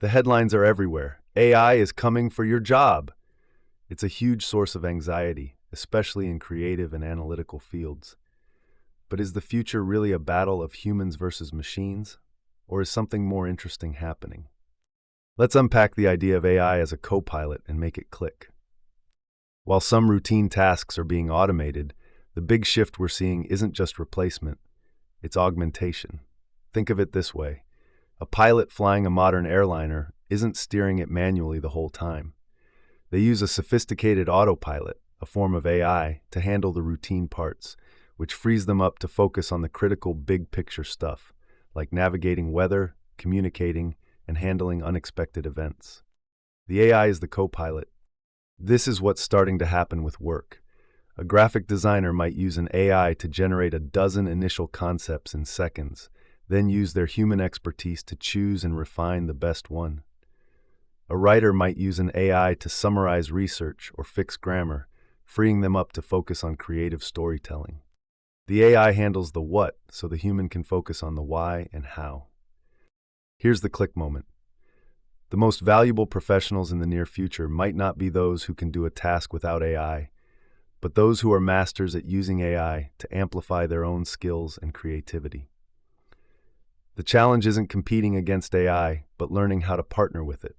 The headlines are everywhere. AI is coming for your job. It's a huge source of anxiety, especially in creative and analytical fields. But is the future really a battle of humans versus machines? Or is something more interesting happening? Let's unpack the idea of AI as a co-pilot and make it click. While some routine tasks are being automated, the big shift we're seeing isn't just replacement, it's augmentation. Think of it this way. A pilot flying a modern airliner isn't steering it manually the whole time. They use a sophisticated autopilot, a form of AI, to handle the routine parts, which frees them up to focus on the critical big-picture stuff, like navigating weather, communicating, and handling unexpected events. The AI is the co-pilot. This is what's starting to happen with work. A graphic designer might use an AI to generate a dozen initial concepts in seconds, then use their human expertise to choose and refine the best one. A writer might use an AI to summarize research or fix grammar, freeing them up to focus on creative storytelling. The AI handles the what, so the human can focus on the why and how. Here's the click moment. The most valuable professionals in the near future might not be those who can do a task without AI, but those who are masters at using AI to amplify their own skills and creativity. The challenge isn't competing against AI, but learning how to partner with it.